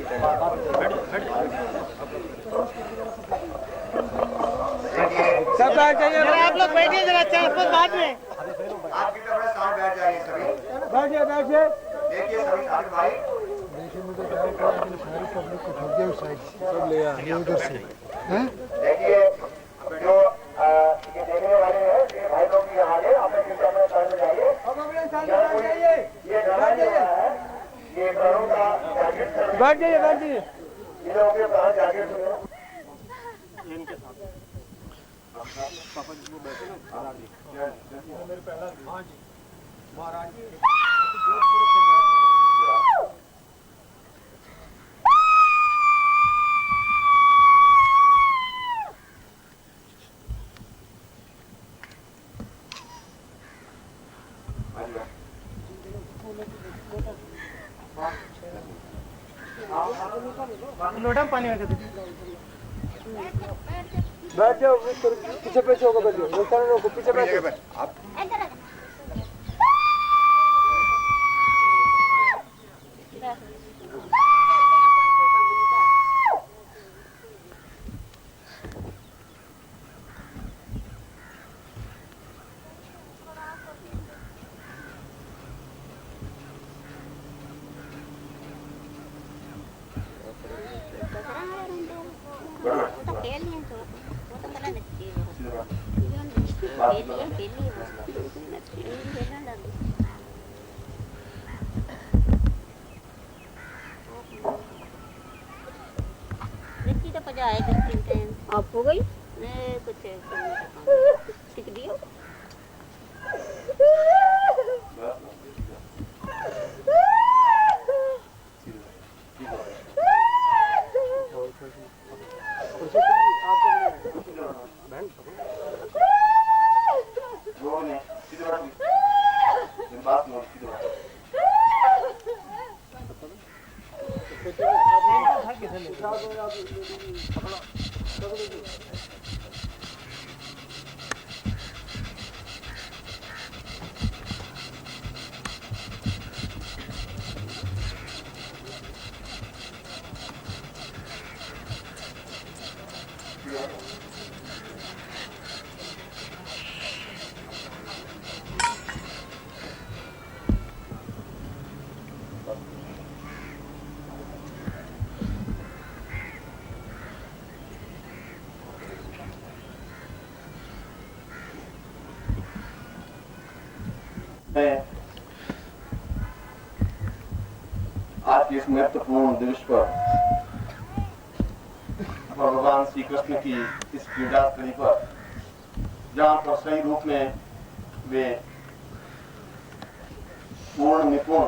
सब बैठ जाइए, आप लोग बैठिए जरा, चाय बाद में आपकी तरफ सामने बैठ जाइए सभी। बैठिए बैठिए। देखिए सभी साथी भाई, देखिए मुझे क्या होता है कि सारी पब्लिक को छोड़ दिया उस साइड से, सब ले आए उधर से। हैं? देखिए जो ये देखने वाले हैं ये भाई लोग भी यहाँ आए, अपने चिंता में साथ में जाइए। अब अपने साथ में बैठ जाइए। ये ड्रामा जो है ये घरों का जैकेट बैठ जाइए बैठ जाइए। ये लोग के कहाँ जैकेट हुए महाराज जी लोटा पानी में बैठ जाओ, पीछे पीछे होकर बैठ जाओ, लोग पीछे बैठ जाओ। आप हो गई कुछ सीख दियो। आज के इस महत्वपूर्ण दिवस पर भगवान श्री कृष्ण की इस क्रीड़ा स्थली पर, जहाँ पर सही रूप में वे पूर्ण निपुण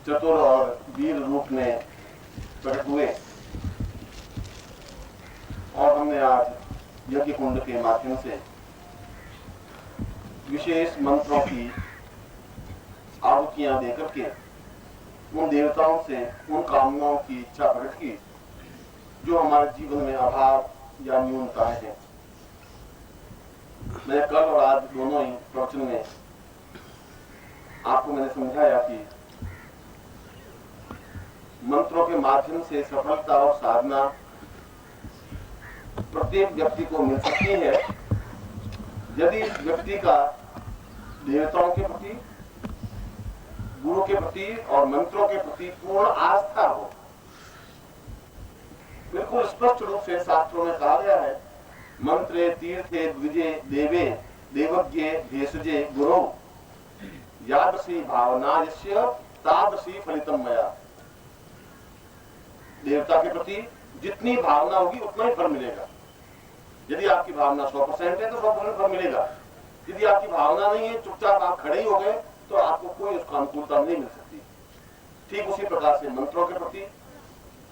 चतुर और वीर रूप में प्रकट हुए, और हमने आज यज्ञ कुंड के माध्यम से विशेष मंत्रों की आहुतियां देकर के उन देवताओं से उन कामनाओं की इच्छा प्रकट की जो हमारे जीवन में अभाव या न्यूनताएं हैं। मैं कल और आज दोनों ही प्रवचन में आपको मैंने समझाया कि मंत्रों के माध्यम से सफलता और साधना प्रत्येक व्यक्ति को मिल सकती है यदि इस व्यक्ति का देवताओं के प्रति, गुरु के प्रति और मंत्रों के प्रति पूर्ण आस्था हो। बिल्कुल स्पष्ट रूप से शास्त्रों में कहा गया है, मंत्रे तीर्थे द्विजे देवे देवज्ञे भेषजे गुरु यादृशी भावना यस्य तादृशी फलितम मया। देवता के प्रति जितनी भावना होगी उतना ही फल मिलेगा। यदि आपकी भावना 100% है तो 100% फल मिलेगा। यदि आपकी भावना नहीं है, चुपचाप आप खड़े ही हो गए, तो आपको कोई उसका अनुकूलता नहीं मिल सकती। ठीक उसी प्रकार से मंत्रों के प्रति,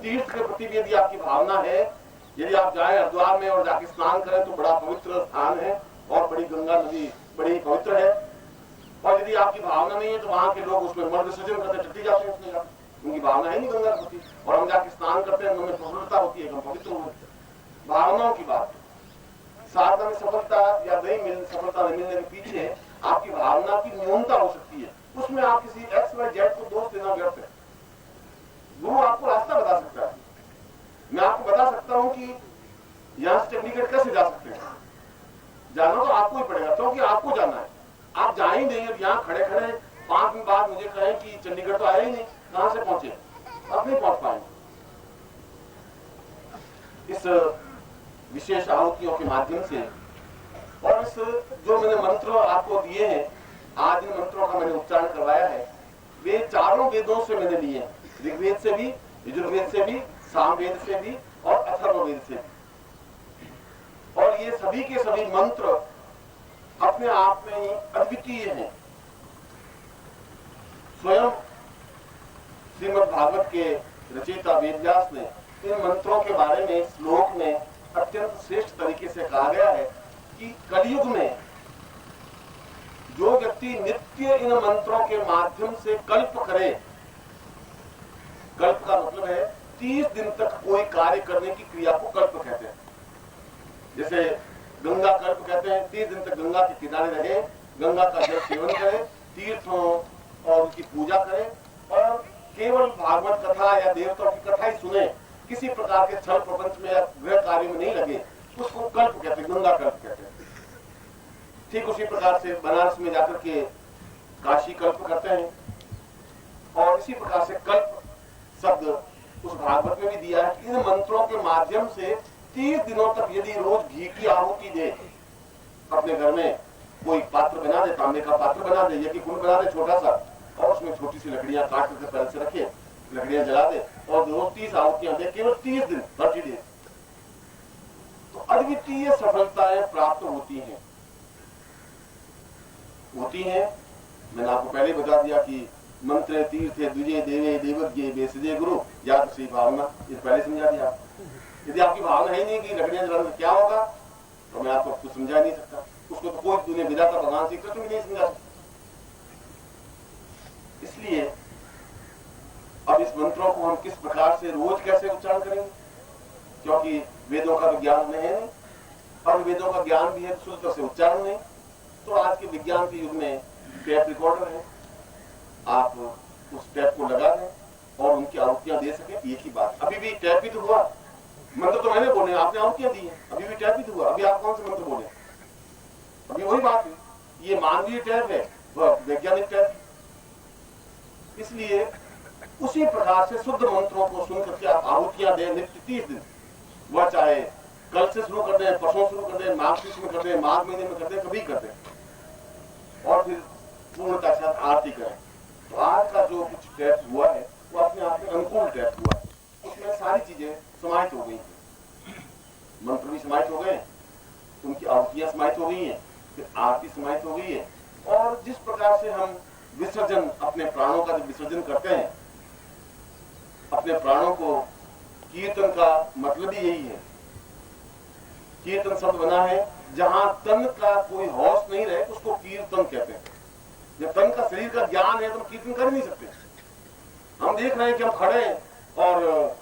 तीर्थ के प्रति भी यदि आपकी भावना है, यदि आप जाए हरिद्वार में और जाके स्नान करें तो बड़ा पवित्र स्थान है और बड़ी गंगा नदी बड़ी पवित्र है, और यदि आपकी भावना नहीं है तो वहां के लोग उसमें मर्द विसर्जन करते टट्टी जाते हैं, उसमें उनकी भावना है नहीं गंगा के प्रति, और हम जाके स्नान करते हैं, उनमें प्रसन्नता होती है, हम पवित्र होते हैं। भावनाओं की बात, साधना में सफलता या सफलता नहीं मिलने के पीछे आपकी भावना की न्यूनता हो सकती है। उसमें आप किसी XYZ को दोष देना व्यर्थ है। गुरु आपको चंडीगढ़ तो आया ही नहीं, कहां से पहुंचे, अब नहीं पहुंच पाएंगे। इस विशेष आहुतियों के माध्यम से और इस जो मैंने मंत्र आपको दिए हैं, आज इन मंत्रों का मैंने उच्चारण करवाया है, वे चारों वेदों से मैंने लिए हैं, ऋग्वेद से भी, यजुर्वेद से भी, सामवेद से भी और अथर्ववेद से भी। और ये सभी के सभी मंत्र अपने आप में ही अद्वितीय हैं। स्वयं श्रीमद् भागवत के रचयिता वेदव्यास ने इन मंत्रों के बारे में श्लोक में अत्यंत श्रेष्ठ तरीके से कहा गया है कि कलयुग में जो व्यक्ति नित्य इन मंत्रों के माध्यम से कल्प करे, कल्प का मतलब है 30 दिन तक कोई कार्य करने की क्रिया को कल्प कहते हैं। जैसे गंगा कल्प कहते हैं, 30 दिन तक गंगा के किनारे रहे, गंगा का जल सेवन करे, तीर्थों और उनकी पूजा करे और केवल भागवत कथा या देवताओं की कथा ही सुने, किसी प्रकार के छल प्रपंच में या गृह कार्य में नहीं लगे, उसको कल्प कहते हैं, गंगा कल्प कहते हैं। ठीक उसी प्रकार से बनारस में जाकर के काशी कल्प करते हैं और इसी प्रकार से कल्प शब्द उस भागवत में भी दिया है कि इन मंत्रों के माध्यम से 30 दिनों तक यदि रोज घी की आहुति दे, अपने घर में कोई पात्र बना दे, तांबे का पात्र बना दे या कि कुंड बना दे छोटा सा और उसमें छोटी सी लकड़ियां काट करके पहले से रखे, लकड़ियां जला दे और रोज 30 आहुतियां दे, केवल 30 दिन 30 डेज, तो अद्वितीय सफलताएं प्राप्त होती हैं। मैंने आपको पहले बता दिया कि मंत्र तीर्थे द्विजे देवे देवज्ञे बेसजे गुरु याद श्री भावना, ये पहले समझा दिया। यदि आपकी भावना ही नहीं कि लकड़ियां जलाने से क्या होगा, तो मैं आपको कुछ समझा नहीं सकता। उसको तो कोई दुनिया विधाता भगवान श्री कृष्ण भी नहीं समझा सकता। इसलिए अब इस मंत्रों को हम किस प्रकार से रोज कैसे उच्चारण करेंगे, क्योंकि वेदों का तो ज्ञान नहीं है और वेदों का ज्ञान भी है, शुद्ध से उच्चारण नहीं। तो आज के विज्ञान के युग में टेप रिकॉर्डर है, आप उस टेप को लगा दें और उनकी आहुतियां दे सके, एक ही बात। अभी भी टैप ही तो हुआ, मंत्र तो मैंने बोले, आपने आहुतियां दी है, अभी भी टैप ही तो हुआ। अभी आप कौन से मंत्र बोले, अभी वही बात है। ये मानवीय टैप है, वह वैज्ञानिक टैप। इसलिए उसी प्रकार से शुद्ध मंत्रों को सुन करके आप आहुतियां दें नित्य 30 दिन, वह चाहे कल से शुरू कर दें, परसों शुरू कर दें, माघ में कर दें, माघ महीने में कर दें, कभी कर दें और फिर पूर्णता के साथ आरती करें। तो आज का जो कुछ टैप हुआ है वो अपने आप में अनुकूल टैप हुआ है, उसमें सारी चीजें समाहित हो गई हैं, मंत्र भी समाहित हो गए, उनकी आहुतियां समाहित हो गई हैं, फिर आरती समाहित हो गई है। और जिस प्रकार से हम विसर्जन, अपने प्राणों का जब विसर्जन करते हैं, अपने प्राणों को, कीर्तन का मतलब ही यही है। कीर्तन शब्द बना है जहां तन का कोई होश नहीं रहे उसको कीर्तन कहते हैं। जब तन का, शरीर का ज्ञान है तो हम कीर्तन कर नहीं सकते। हम देख रहे हैं कि हम खड़े हैं और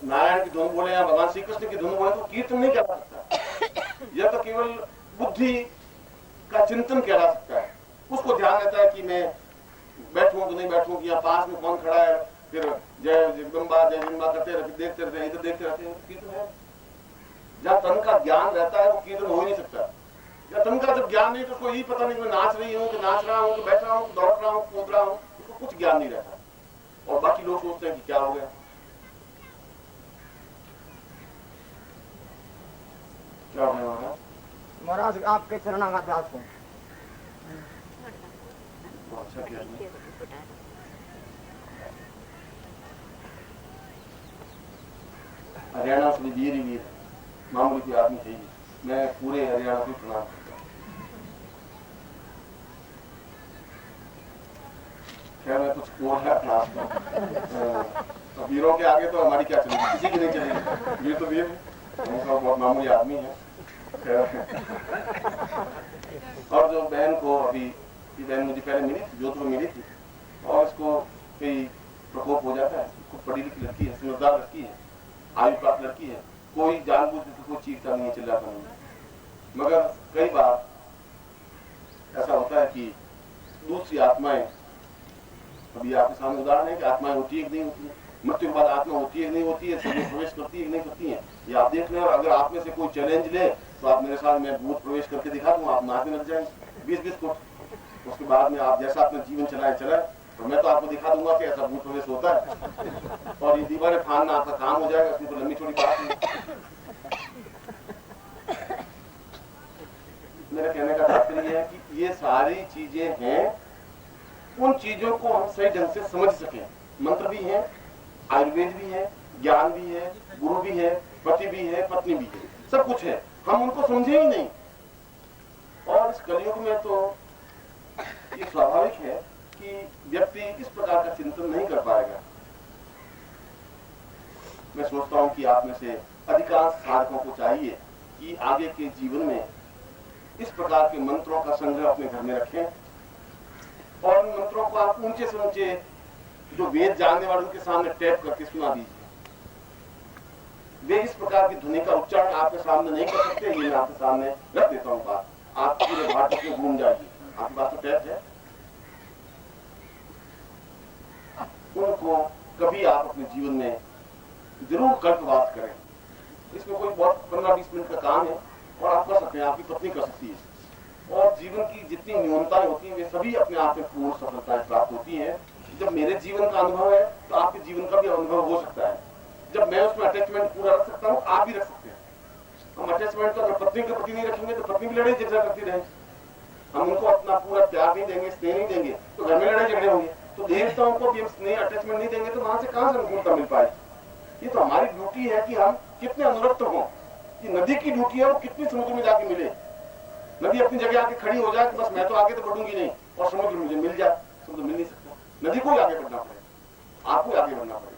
नारायण की धुन बोले या भगवान श्री कृष्ण की धुन बोले तो कीर्तन नहीं कहला सकता। यह तो केवल बुद्धि का चिंतन कहला सकता है। उसको ध्यान रहता है कि मैं बैठूं तो नहीं बैठूं, कि यहाँ पास में कौन खड़ा है, फिर जय जगदम्बा जय जगदम्बा करते रहते, देखते रहते हैं, इधर देखते रहते हैं, कीर्तन है। जहाँ तन का ज्ञान रहता है वो कीर्तन हो ही नहीं सकता। या तन का जब ज्ञान नहीं तो उसको यही पता नहीं मैं नाच रही हूँ कि नाच रहा हूँ, कि बैठ रहा हूँ, दौड़ रहा हूँ, कूद रहा हूँ, उसको कुछ ज्ञान नहीं रहता। और बाकी लोग सोचते हैं कि क्या हो गया, क्या हो गया महाराज आपके चरणागत को अच्छा किया। हरियाणा से वीर ही वीर मामूली कोई आदमी है ही, मैं पूरे हरियाणा को प्रणाम करता हूँ। खैर मैं कुछ बोल रहा तो वीरों के आगे तो हमारी क्या चलेगी, किसी की नहीं चलेगी। वीर तो वीर है, उनका बहुत मामूली आदमी है। और जो बहन को अभी, बहन मुझे पहले मिली थी, जोधपुर में मिली थी, और इसको कई प्रकोप हो जाता है। खूब पढ़ी लिखी लड़की है, समझदार लड़की है, आयु प्राप्त लड़की है, कोई जानबूझ के कोई चीखता नहीं, चिल्लाता नहीं। मगर कई बार ऐसा होता है कि दूसरी आत्माएं, अभी आपके सामने उदाहरण है कि आत्माएं होती है कि नहीं होती है, मृत्यु के बाद आत्मा होती है कि नहीं होती है, शरीर प्रवेश करती है कि नहीं करती है, ये आप देख रहे हैं। और अगर आप में से कोई चैलेंज ले तो आप मेरे साथ, मैं भूत प्रवेश करके दिखा दूं, आप नाचने लग जाएंगे 20-20 फुट। उसके बाद में आप जैसा अपना जीवन चलाए, तो मैं तो आपको दिखा दूंगा कि ऐसा भूत प्रवेश होता है और ये दीवारें फाड़ना आपका काम हो जाएगा, इसमें तो लंबी छोटी बात नहीं। मेरे कहने का तात्पर्य है कि ये सारी चीजें हैं, उन चीजों को हम सही ढंग से समझ सकें। मंत्र भी है, आयुर्वेद भी है, ज्ञान भी है, गुरु भी है, पति भी है, पत्नी भी है, सब कुछ है, हम उनको समझे ही नहीं। और इस कलयुग में तो ये स्वाभाविक है कि व्यक्ति इस प्रकार का चिंतन नहीं कर पाएगा। मैं सोचता हूं कि आप में से अधिकांश साधकों को चाहिए कि आगे के जीवन में इस प्रकार के मंत्रों का संग्रह अपने घर में रखें और उन मंत्रों को आप ऊंचे से ऊंचे जो वेद जानने वालों के सामने टैप करके सुना दीजिए। वे इस प्रकार की ध्वनि का उच्चारण आपके सामने नहीं कर सकते, ये मैं आपके सामने रख देता हूँ बात। आप पूरे भारत में घूम जाइए, आपकी बात तो टैप है। उनको कभी आप अपने जीवन में जरूर कल्पवास करें। इसमें कोई बहुत 15-20 मिनट का काम है और आप कर सकते हैं, आपकी पत्नी कर सकती है। और जीवन की जितनी न्यूनताएं होती हैं वे सभी अपने आप में पूर्ण सफलताएं प्राप्त होती हैं। जब मेरे जीवन का अनुभव है तो आपके जीवन का भी अनुभव हो सकता है। जब मैं उसमें अटैचमेंट पूरा रख सकता हूँ, आप भी रख सकते हैं। हम अटैचमेंट तो अगर पत्नी के प्रति नहीं रखेंगे तो पत्नी भी लड़ाई झगड़ा करती रहेगी। हम उनको अपना पूरा प्यार नहीं देंगे, स्नेह नहीं देंगे तो घर में लड़ाई झगड़े होंगे। तो देवताओं को भी हम स्नेह अटैचमेंट नहीं देंगे तो वहां से कहां से अनुकूलता मिल पाएगी। ये तो हमारी ड्यूटी है कि हम कितने अनुरक्त हों। कि नदी की ड्यूटी है वो कितनी समुद्र में जाके मिले। नदी अपनी जगह आके खड़ी हो जाए कि बस मैं तो आगे तो बढ़ूंगी नहीं और समुद्र मुझे मिल जाए, समुद्र मिल नहीं सकता। नदी को ही आगे बढ़ना पड़ेगा, आपको आगे बढ़ना पड़ेगा।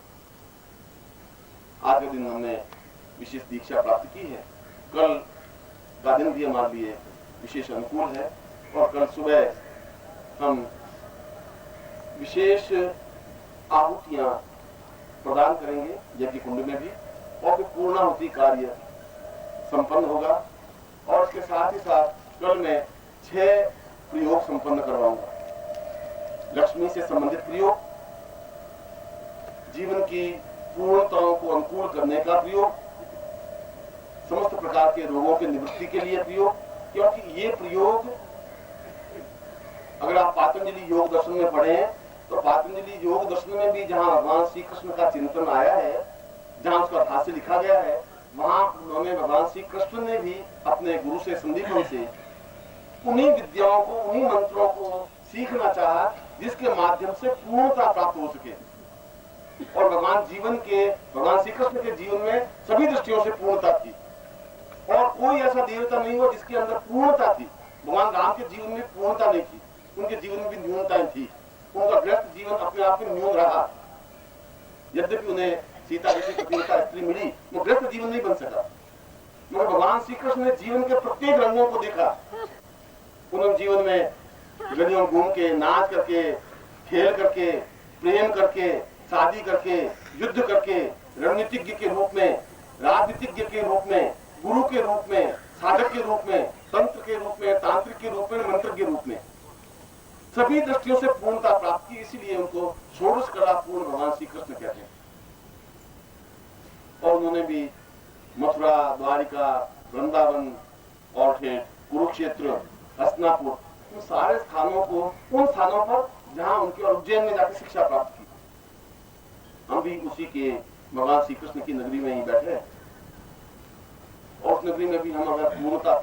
आज के दिन हमने विशेष दीक्षा प्राप्त की है। कल का दिन भी हमारे लिए विशेष अनुकूल है और कल सुबह हम विशेष आहुतियां प्रदान करेंगे यज्ञ कुंड में भी और फिर पूर्णाहुति कार्य संपन्न होगा। और इसके साथ ही साथ कल मैं 6 प्रयोग संपन्न करवाऊंगा। लक्ष्मी से संबंधित प्रयोग, जीवन की पूर्णताओं को अनुकूल करने का प्रयोग, समस्त प्रकार के रोगों की निवृत्ति के लिए प्रयोग। क्योंकि ये प्रयोग अगर आप पातंजलि योग दर्शन में पढ़े हैं तो पातंजलि योग दर्शन में भी जहां भगवान श्री कृष्ण का चिंतन आया है, जहां उसका भाष्य लिखा गया है, वहां उन्होंने भगवान श्री कृष्ण ने भी अपने गुरु से संदीपन से उन्हीं विद्याओं को, उन्हीं मंत्रों को सीखना चाहा जिसके माध्यम से पूर्णता प्राप्त हो सके। और भगवान श्री कृष्ण के जीवन में सभी दृष्टियों से पूर्णता थी और कोई ऐसा देवता नहीं हुआ जिसके अंदर पूर्णता थी। भगवान राम के जीवन में पूर्णता नहीं थी, उनके जीवन में भी न्यूनताएं थी। उनका गृहस्थ जीवन अपने आप में न्यून रहा। यद्यपि उन्हें सीता जैसी पतिव्रता स्त्री मिली, वो गृहस्थ जीवन नहीं बन सका। मगर भगवान श्री कृष्ण ने जीवन के प्रत्येक रंगों को देखा। उन्होंने जीवन में गलियों घूम के, नाच करके, खेल करके, प्रेम करके, शादी करके, युद्ध करके, रणनीतिज्ञ के रूप में, राजनीतिज्ञ के रूप में, गुरु के रूप में, साधक के रूप में, तंत्र के रूप में, तांत्रिक के रूप में, मंत्र के रूप में सभी दृष्टियों से पूर्णता प्राप्त की। इसीलिए उनको षोडश कला पूर्ण भगवान श्री कृष्ण कहते हैं। और उन्होंने भी मथुरा, द्वारिका, वृंदावन और फिर कुरुक्षेत्र, हस्तिनापुर, उन सारे स्थानों को, उन स्थानों पर जहां उनके और उज्जैन में जाकर शिक्षा प्राप्त की। हम भी उसी के भगवान श्री कृष्ण की नगरी में ही बैठे हैं और उस नगरी में भी हम अगर पूर्णता